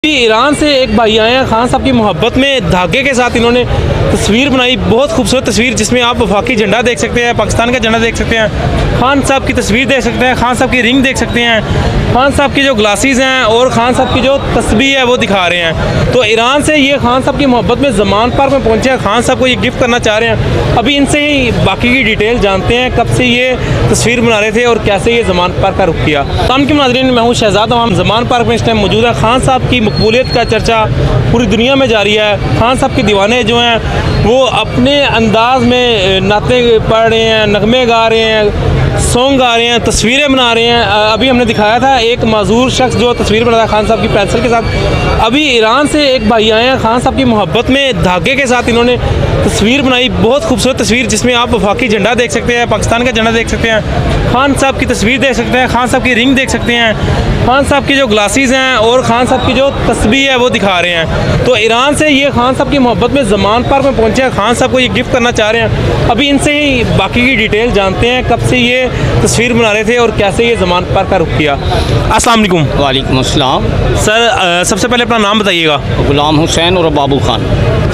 Iran से एक भाई आए हैं, खान साहब की मोहब्बत में धागे के साथ इन्होंने तस्वीर बनाई, बहुत खूबसूरत तस्वीर जिसमें आप वफाकी झंडा देख सकते हैं, पाकिस्तान का झंडा देख सकते हैं, खान साहब की तस्वीर देख सकते हैं, खान साहब की रिंग देख सकते हैं, खान साहब की जो ग्लासेस हैं और खान साहब की जो तस्बीह है वो दिखा रहे हैं। तो ईरान से ये खान साहब की मोहब्बत में ज़मान पार्क में पहुँचे हैं, खान साहब को ये गिफ्ट करना चाह रहे हैं। अभी इनसे ही बाकी की डिटेल जानते हैं, कब से ये तस्वीर बना रहे थे और कैसे ये ज़मान पार्क का रुख किया। शाम के नाज़रीन, मैं हूँ शहजाद, हम ज़मान पार्क में इस टाइम मौजूद है। खान साहब की मकबूलियत का चर्चा पूरी दुनिया में जारी है। खान साहब के दीवाने जो हैं वो अपने अंदाज में नाते पढ़ रहे हैं, नगमे गा रहे हैं, सॉन्ग गा रहे हैं, तस्वीरें बना रहे हैं। अभी हमने दिखाया था एक माजूर शख्स जो तस्वीर बना रहा है खान साहब की पेंसिल के साथ। अभी ईरान से एक भाई आए हैं, खान साहब की मोहब्बत में धागे के साथ इन्होंने तस्वीर बनाई, बहुत खूबसूरत तस्वीर जिसमें आप वफाकी झंडा देख सकते हैं, पाकिस्तान का झंडा देख सकते हैं, खान साहब की तस्वीर देख सकते हैं, खान साहब की रिंग देख सकते हैं, खान साहब की जो ग्लासेस हैं और खान साहब की जो तस्बीह है वो दिखा रहे हैं। तो ईरान से ये खान साहब की मोहब्बत में ज़मान पार्क में पहुँचे हैं, खान साहब को ये गिफ्ट करना चाह रहे हैं। अभी इनसे ही बाकी की डिटेल जानते हैं, कब से ये तस्वीर बना रहे थे और कैसे ये ज़मान पार्क का रुख किया। अस्सलाम वालेकुम। वालेकुम अस्सलाम। सर, सबसे पहले अपना नाम बताइएगा। गुलाम हुसैन और बाबू खान।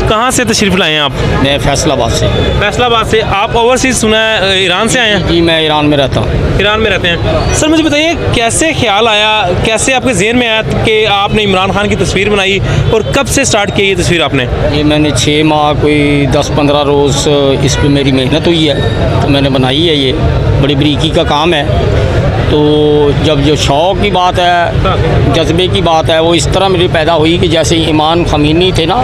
कहाँ से तशरीफ़ लाए हैं आप? मैं फैसलाबाद से। फैसलाबाद से। आप ओवरसीज़ सुना है ईरान से आए हैं? जी, मैं ईरान में रहता हूँ। ईरान में रहते हैं। सर मुझे बताइए, कैसे ख्याल आया, कैसे आपके ज़हन में आया कि आपने इमरान खान की तस्वीर बनाई और कब से स्टार्ट की ये तस्वीर आपने? ये मैंने 6 माह कोई 10-15 रोज़ इस पर मेरी मेहनत हुई है, तो मैंने बनाई है। ये बड़ी बरीकी का काम है। तो जब जो शौक़ की बात है, जज्बे की बात है, वो इस तरह मेरी पैदा हुई कि जैसे इमाम ख़मीनी थे ना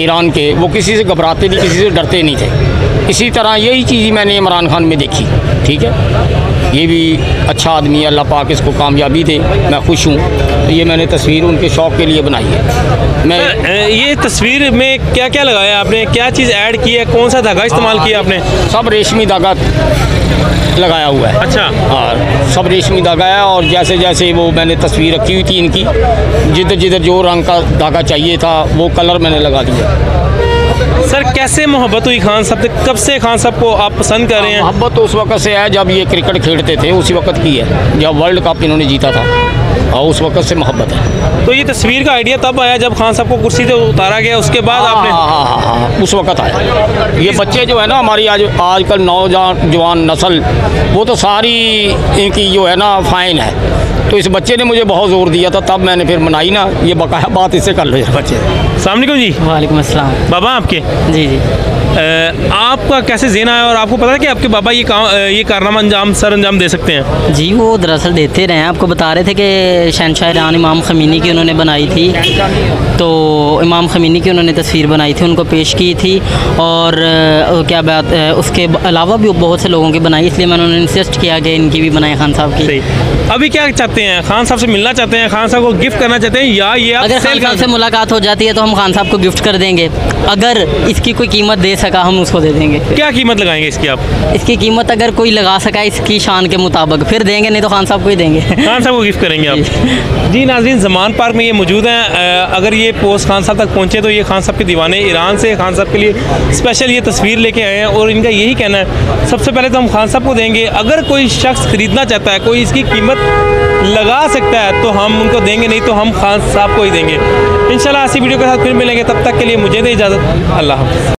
ईरान के, वो किसी से घबराते नहीं, किसी से डरते नहीं थे। इसी तरह यही चीज़ मैंने इमरान खान में देखी। ठीक है, ये भी अच्छा आदमी है, अल्लाह पाक इसको कामयाबी दे, मैं खुश हूँ। तो ये मैंने तस्वीर उनके शौक़ के लिए बनाई है। मैं ये तस्वीर में क्या क्या लगाया आपने, क्या चीज़ ऐड की है, कौन सा धागा इस्तेमाल किया आपने? सब रेशमी धागा लगाया हुआ है। अच्छा। और सब रेशमी धागा है, और जैसे जैसे वो मैंने तस्वीर रखी हुई थी इनकी, जिधर जिधर जो रंग का धागा चाहिए था वो कलर मैंने लगा दिया। सर कैसे मोहब्बत हुई खान साहब से, कब से खान साहब को आप पसंद कर रहे हैं? मोहब्बत तो उस वक्त से है जब ये क्रिकेट खेलते थे, उसी वक्त की है जब वर्ल्ड कप इन्होंने जीता था, और उस वक्त से मोहब्बत है। तो ये तस्वीर का आइडिया तब आया जब खान साहब को कुर्सी से उतारा गया, उसके बाद आपने? हाँ, उस वक्त आया। ये बच्चे जो है ना हमारी आजकल नौजवान नस्ल, वो तो सारी इनकी जो है ना फाइन है। तो इस बच्चे ने मुझे बहुत ज़ोर दिया था, तब मैंने फिर बनाई ना। ये बकाया बात इससे कर लो बच्चे। अस्सलाम वालेकुम जी। वालेकुम अस्सलाम। बाबा आपके? जी जी। आपका कैसे ज़हन आया और आपको पता है कि आपके बाबा ये कारनामा अंजाम दे सकते हैं? जी, वो दरअसल देते रहे हैं। आपको बता रहे थे कि शहंशाह ईरान इमाम ख़मीनी की उन्होंने बनाई थी, तो इमाम ख़मीनी की उन्होंने तस्वीर बनाई थी, उनको पेश की थी। और क्या बात, उसके अलावा भी बहुत से लोगों की बनाई, इसलिए मैंने उन्हें इंसिस्ट किया कि इनकी भी बनाए खान साहब की। अभी क्या चाहते हैं, खान साहब से मिलना चाहते हैं, खान साहब को गिफ्ट करना चाहते हैं, या ये अगर खान साहब से मुलाकात हो जाती है तो हम खान साहब को गिफ्ट कर देंगे। अगर इसकी कोई कीमत दे सका हम उसको दे देंगे। क्या कीमत लगाएंगे इसकी आप? इसकी कीमत अगर कोई लगा सका इसकी शान के मुताबिक फिर देंगे, नहीं तो खान साहब को ही देंगे। खान साहब को गिफ्ट करेंगे आप? जी नाज़रीन, ज़मान पार्क में ये मौजूद हैं। अगर ये पोस्ट खान साहब तक पहुँचे तो ये खान साहब के दीवाने ईरान से खान साहब के लिए स्पेशल ये तस्वीर लेके आए हैं, और इनका यही कहना है सबसे पहले तो हम खान साहब को देंगे। अगर कोई शख्स ख़रीदना चाहता है, कोई इसकी कीमत लगा सकता है तो हम उनको देंगे, नहीं तो हम खान साहब को ही देंगे। इंशाल्लाह ऐसी वीडियो के साथ फिर मिलेंगे, तब तक के लिए मुझे दे इजाज़त। अल्लाह हाफ़िज़।